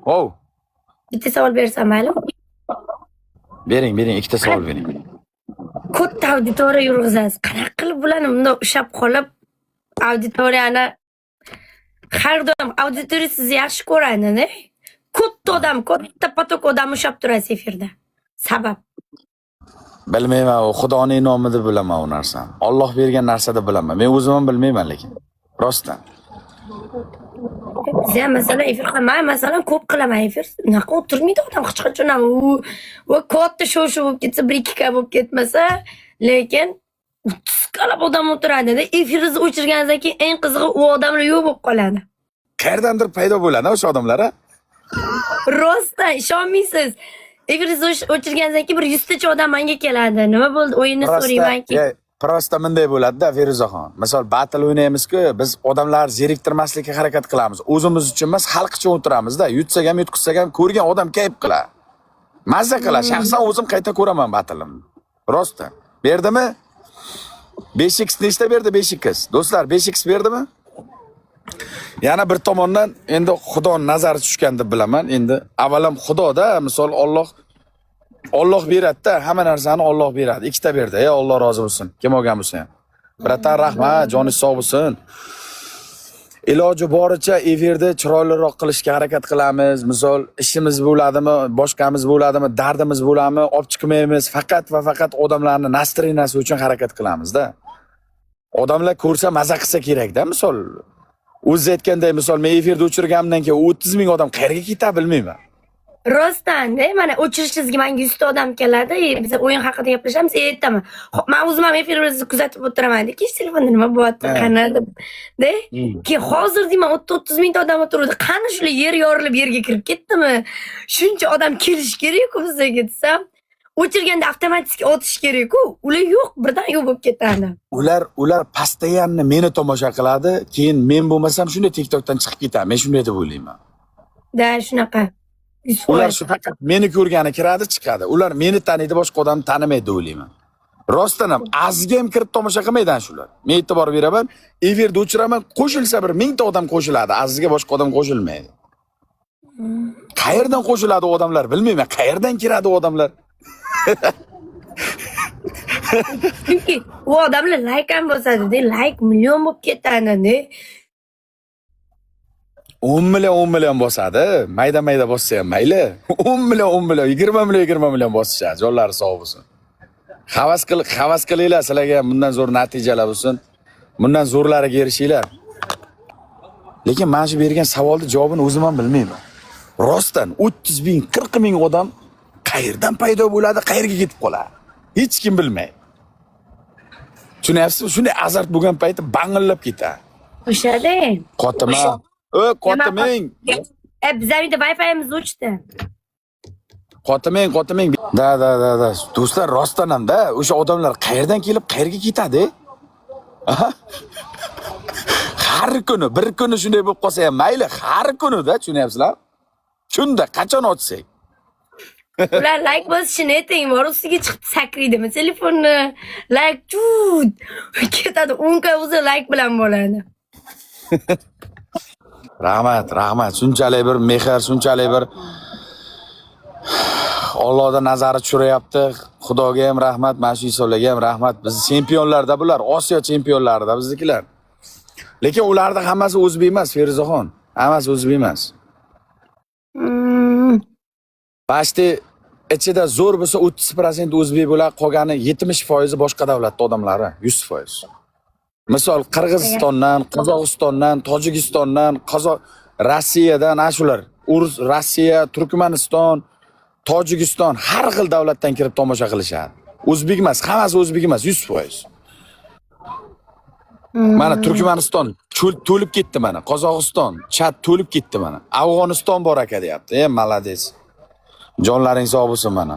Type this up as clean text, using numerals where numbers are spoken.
Oh, Bitta savol bersam maylimi? bering, ikkita savol bering. Katta auditoriya yurg'izasiz. Qanaqa qilib bularni bundoq ushlab qolib, auditoriyani har doim auditoriya sizni yaxshi ko'radi-da. Katta odam, katta potok odam ushlab turasiz efirda. Sabab. Bilmayman, u Xudoning nomida bilaman u narsani. Alloh bergan narsada bilaman. Men o'zim ham bilmayman lekin. Rostdan. Biz ham masalan efir qilaman, masalan ko'p qilaman efir. Unaqa o'tirmaydi odam hech qachon ham va katta show bo'lib ketsa, 1-2 bo'lib ketmasa, lekin 30 kalab odam o'tiradi-da. Efiringizni o'chirganingizdan keyin eng qizig'i u odamlar yo'q bo'lib qoladi. Qayerdandir paydo bo'ladi o'sha odamlar, ha? Rostdan ishonmaysiz. Efiringizni o'chirganingizdan keyin bir 100 tacha odam menga keladi. Nima bo'ldi? O'yinni so'raymanki. Prosta bunday bo'ladi-da, Feruzaxon. Misol battle o'ynaymiz-ku, biz odamlar zeriktirmaslikka harakat qilamiz. O'zimiz uchun emas, xalq uchun o'tiramiz-da. Yutsak ham, yutqizsak ham ko'rgan odam kayf qiladi. Mazza qiladi. Shaxsan o'zim qayta ko'raman battle'imni. Rostdan. Berdimi? 5x nechta berdi 5x? Do'stlar, 5x berdimi? Yana bir tomondan endi Xudo nazari tushgan deb bilaman. Endi avvalam Xudoda, misol Alloh beradi-da, hamma narsani Alloh beradi. Ikkita berdi. Ey Alloh rozi bo'lsin. Kim olgan bo'lsa ham. Bratan rahmat, joningiz sog' bo'lsin. Iloji boricha efirni chiroyliroq qilishga harakat qilamiz. Misol ishimiz bo'ladimi, boshqamiz bo'ladimi, dardimiz bo'ladimi, olib chiqmaymiz. Faqat va faqat odamlarni nastrinasi uchun harakat qilamiz-da. Odamlar ko'rsa maza qilsa kerak-da, misol. O'zi aytganday, misol men efirni o'chirganimdan keyin 30 ming odam qayerga ketadi bilmayman. Rostdan-da, mana o'chirishingizga menga 100 ta odam keladi. Biz o'yin haqida gaplashamiz, aytaman. Xo'p, men o'zim ham efiringizni kuzatib o'tiraman. Keyin telefonda nima bo'lyapti, qani deb. Keyin hozir deyman 30 ming ta odam o'tiradi. Qani shular yer yorilib yerga kirib ketdimi? Shuncha odam kelish kerak-ku bizga desam, o'chirganda avtomatik otish kerak-ku. Ular yo'q, birdan yo'q bo'lib ketadi. Ular postoyanni meni tomosha qiladi, keyin men bo'lmasam shunday TikTokdan chiqib ketadi. Men shunday deb o'ylayman. Da, shunaqa. Ular shu faqat meni ko'rgani kiradi, chiqadi. Ular meni taniydi, boshqa odamni tanimaydi deb o'ylayman. Rostdan ham azga ham kirib tomosha qilmaydan shular. Men e'tibor beraman, efirda o'chiraman, qo'shilsa bir 1000 ta odam qo'shiladi, azga boshqa odam qo'shilmaydi. Qayerdan qo'shiladi odamlar bilmayman, qayerdan kiradi odamlar. Chunki u odamlar like ham bosadi-da, like million bo'lib ketadi-da. 10 million bosadi. Mayda bossa ham mayli. 10 million, 20 million bosishadi. Jonlari sog' bo'lsin. Havas qilinglar, sizlarga bundan zo'r natijalar bo'lsin. Bundan zo'rlariga erishinglar. Lekin men shu bergan savolning javobini o'zim ham bilmayman. Rostdan 30 ming, 40 ming odam qayerdan paydo bo'ladi, qayerga ketib qoladi? Hech kim bilmaydi. Tushunyapsizmi? Shunday azart bo'lgan payti bang'illab ketadi. O'shada. Qotima. Qotiming. Bizning Wi-Fi'miz o'chdi. Qotiming. Da. Do'stlar, rostdan ham-da, o'sha odamlar qayerdan kelib, qayerga ketadi? Har kuni, bir kuni shunday bo'lib qolsa ham mayli, har kuni-da, tushunyapsizlar? Shunda qachon ochsak? Ular like bosishini ayting, bor ustiga chiqib sakraydimi telefonni. Like chut. Ketadi, 10 ka o'zi like bilan bo'ladi. Rahmat. Shunchalik bir mehr, shunchalik bir Allohdan nazari tushirayapti. Xudoga ham rahmat, mana shu insonlarga ham rahmat. Biz chempionlarda bular, Osiyo chempionlarida biznikilar. Lekin ularda hammasi o'zbek emas, Feruzaxon. Hammasi o'zbek emas. Bashti ichida zo'r bo'lsa 30% o'zbek bo'ladi, qolgani 70% boshqa davlat odamlari, 100%. Misol Qirg'izistondan, Qozog'istondan, Tojikistondan, Rossiyadan, ashular, Rossiya, Turkmaniston, Tojikiston har xil davlatdan kirib tomosha qilishadi. O'zbek emas, hammasi o'zbek emas, 100%. Mana Turkmaniston to'lib ketdi mana, Qozog'iston, Chad to'lib ketdi mana. Afg'oniston bor aka deyapti. Malades. Jonlaring sog' bo'lsin mana.